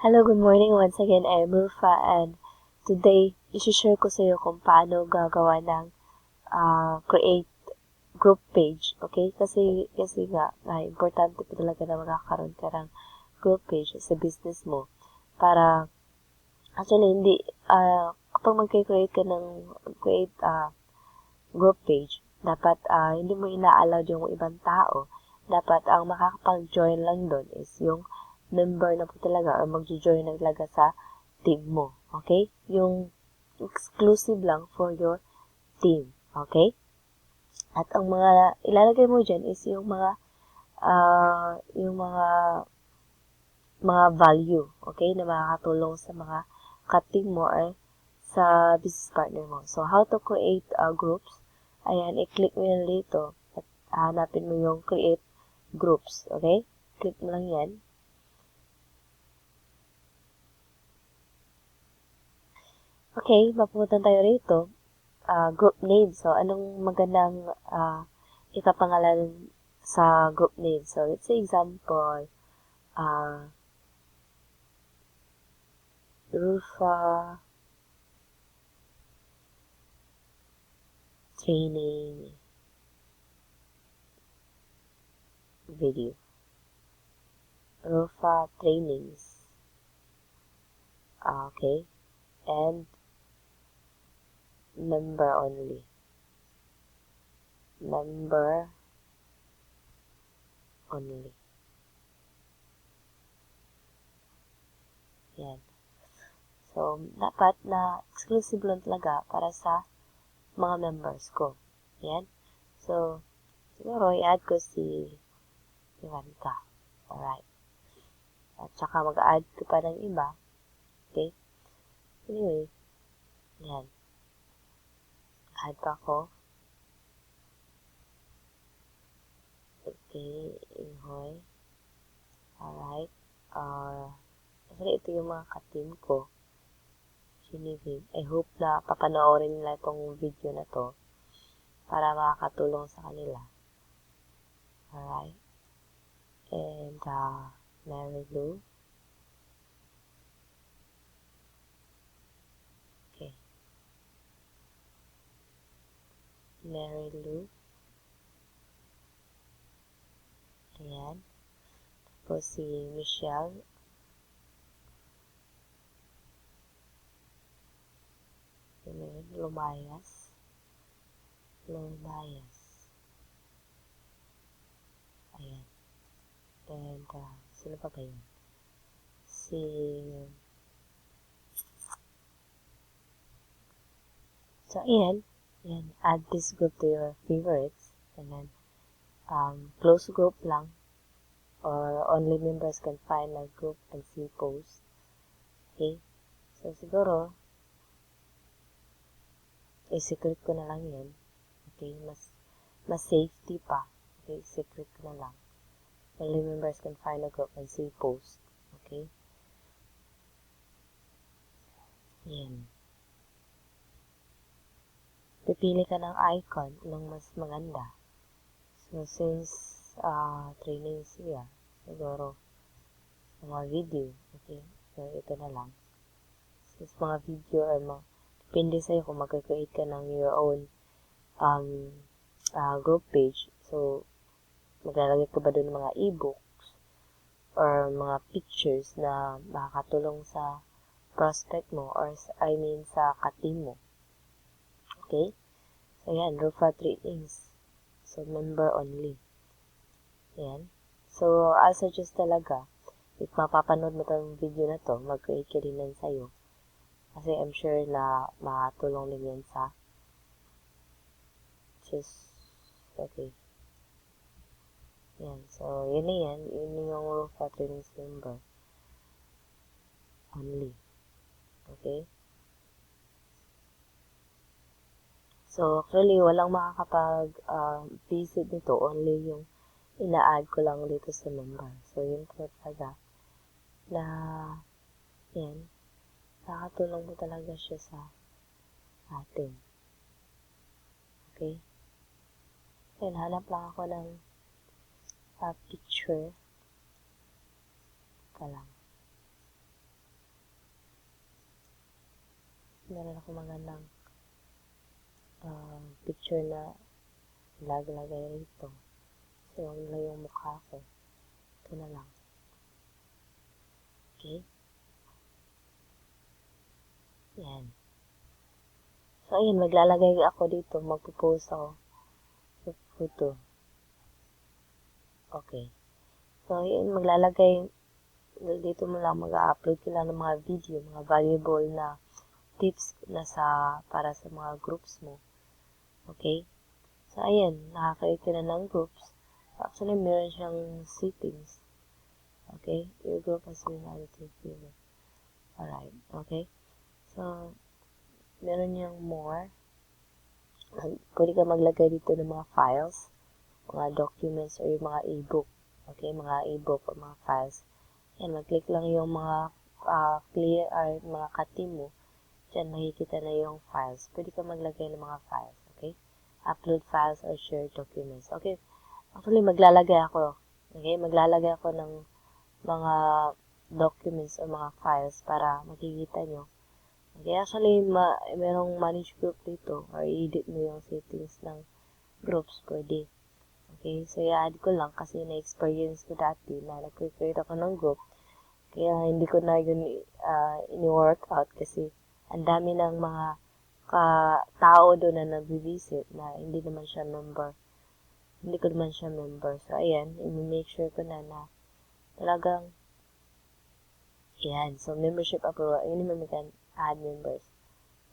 Hello, good morning once again. I'm Ulfa and today, isi-share ko sa iyo kung paano gagawa ng create group page. Okay? Kasi nga, importante po talaga na magkakaroon ka ng group page sa business mo. Para, actually, hindi, kapag mag-create ka ng group page, dapat hindi mo ina-allowed yung ibang tao. Dapat ang makakapag-join lang doon is yung member na po talaga or mag-join na talaga sa team mo. Okay? Yung exclusive lang for your team. Okay? At ang mga ilalagay mo dyan is yung mga value. Okay? Na makakatulong sa mga ka-team mo or sa business partner mo. So, how to create groups? Ayan, i-click mo yan dito at hanapin mo yung create groups. Okay? Click mo lang yan. Okay, mapupunta tayo rito. Group name. So, anong magandang ipapangalan sa group name? So, let's say example, Rufa Training Video. Rufa Trainings. Okay. And member only. Member only. Yan. So, dapat na exclusive lang talaga para sa mga members ko. Yan. So, siguro i-add ko si Ivanka. Alright. At saka mag-add ko pa ng iba. Okay. Anyway. Yan. Add pa ako. Okay. Inhoy. Alright. Actually, ito yung mga ka-team ko. Genevieve. I hope na papanoorin nila itong video na to para makakatulong sa kanila. Alright. And, Mary Lou. Okay. Mary Lou. Ayan. Tapos si Michelle. Lumayas. Ayan. And, sino pa ba yun? So, ayan. Add this group to your favorites. And then, close group lang. Or only members can find a group and see posts. Okay? So, siguro, i-secret ko na lang yan. Okay? Mas safety pa. Okay? Secret ko na lang. Only members can find a group and see posts. Okay? Yan. Pipili ka ng icon ng mas maganda. So, since training siya, siguro, mga video. Okay? So, ito na lang. Since mga video or depende sa'yo kung mag-create ka ng your own group page. So, maglalagay ka ba doon ng mga e-books or mga pictures na makakatulong sa prospect mo or sa ka-team mo. Okay? So, yan. Rufa Trainings. So, member only. Yan. So, I'll suggest talaga, if mapapanood mo itong video na to, mag-create ka rin yan sa'yo. Kasi I'm sure na makatulong din yan sa okay. Yan. So, yun na yan. Yun yung Rufa Trainings member. Only. Okay? So, actually, walang makakapag-visit nito. Only yung ina-add ko lang dito sa member. So, yun po talaga na, yan, nakatulong po talaga siya sa atin. Okay? Yan, hanap lang ako ng picture. Ka lang. meron ako magandang picture na lagay rito. So, huwag na yung mukha ko. Ito na lang. Okay? Yan. So, ayun, maglalagay ako dito. Magpo-post ako. Photo. Okay. So, ayun, maglalagay dito mo lang mag-upload ka lang ng mga video, mga valuable na tips na para sa mga groups mo. Okay? So, ayan, nakaka-create ka na ng groups. Actually, meron siyang settings. Okay? Your group has been added to your Alright, okay? So, meron yung more. Pwede ka maglagay dito ng mga files, mga documents, or yung mga e-book. Okay? Mga e-book o mga files. Yan, mag-click lang yung mga clear or mga katim mo. Diyan, makikita na yung files. Pwede ka maglagay ng mga files. Okay? Upload files or share documents. Okay? Actually, maglalagay ako. Okay? Maglalagay ako ng mga documents o mga files para makikita nyo. Okay? Actually, merong manage group dito or edit mo yung settings ng groups. Pwede. Okay? So, i-add ko lang kasi na-experience ko dati na nag-create ako ng group. Kaya hindi ko na yun ini-workout kasi ang dami ng mga tao doon na nag-visit na hindi naman siya member. Hindi ko naman siya member. So, ayan, i-make sure ko na talagang, ayan. So, membership approval. Any member can add members.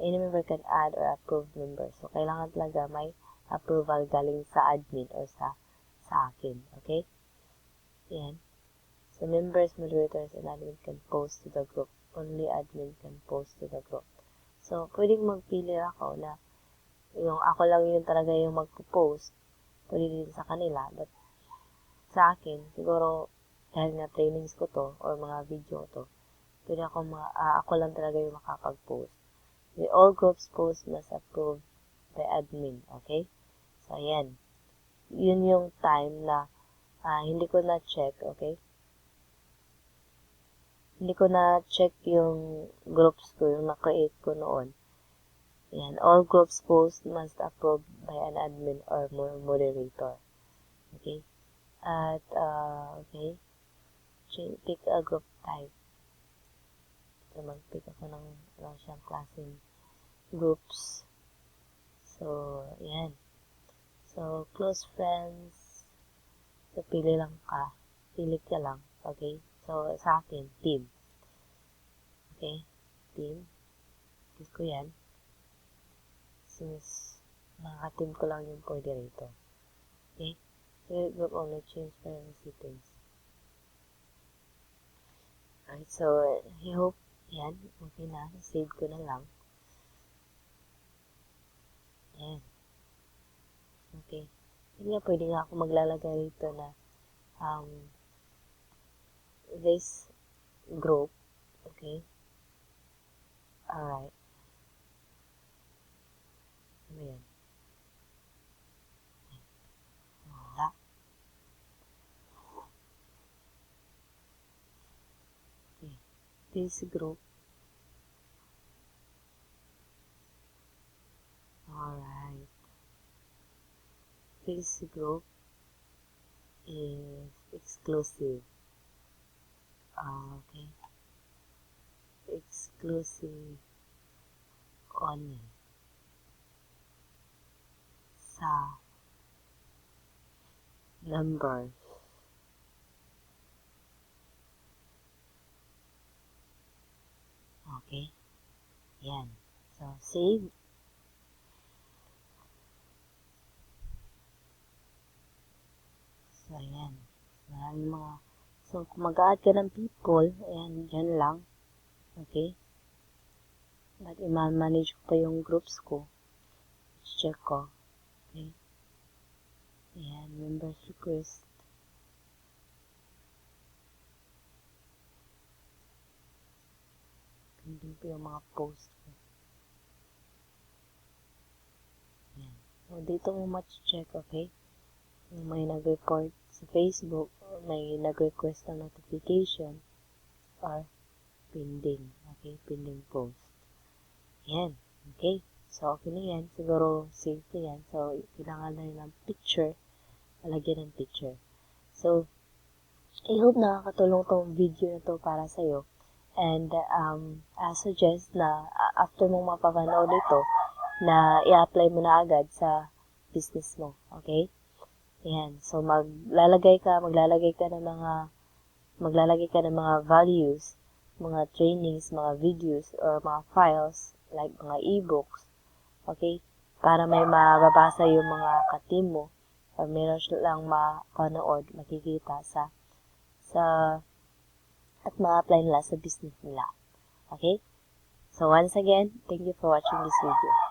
Any member can add or approve members. So, kailangan talaga may approval galing sa admin or sa akin. Okay? Ayan. So, members, moderators, and admin can post to the group. Only admin can post to the group. So, pwedeng magpili ako na yung ako lang yun talaga yung magpo-post. Pwede din sa kanila. But, sa akin, siguro, dahil nga trainings ko to, or mga video to, pwede ako lang talaga yung makapag-post. The all groups post must approve by admin. Okay? So, ayan. Yun yung time na hindi ko na-check. Okay? Hindi ko na-check yung groups ko, yung na-create ko noon. Yan. All groups posts must approved by an admin or moderator. Okay? At, okay. Pick a group type. So, mag-pick ako ng siyang klaseng groups. So, yan. So, close friends. So, pili lang ka. Pili ka lang. Okay? So, sa akin, team. Okay? Team. Gusto ko yan. Since, nakaka-team ko lang yung pwede rito. Okay? So, group only change privacy settings. Alright, so, I hope, yan, okay na. Save ko na lang. Yan. Okay. Hindi nga, pwede nga ako maglalagay rito na, this group. Okay? Alright. Ano yan? Wala. Okay. This group. Alright. This group is exclusive. Okay. Exclusive only sa numbers. Okay? Yan. So, save. So, ayan. Maraming mga... So, kung mag-add ka ng people, ayan, dyan lang. Okay? But, i-manage ko pa yung groups ko. Check ko. Okay? Ayan, members request. Pending po yung mga post ko. Ayan. So, dito mo check, okay? Kung may nag-report sa Facebook, may nag-request ng notification, or pending. Okay? Pending post. Yan. Okay. So, okay na yan. Siguro, safe na yan. So, kailangan na ng picture. Malagyan ng picture. So, I hope nakakatulong tong video na to para sa'yo. And, I suggest na after mong mapapanood ito, na i-apply mo na agad sa business mo. Okay? Ayan. So, maglalagay ka ng mga values, mga trainings, mga videos, or mga files, like mga e-books, okay? Para may mababasa yung mga ka-team mo, or meron silang mapanood, makikita at ma-apply nila sa business nila. Okay? So, once again, thank you for watching this video.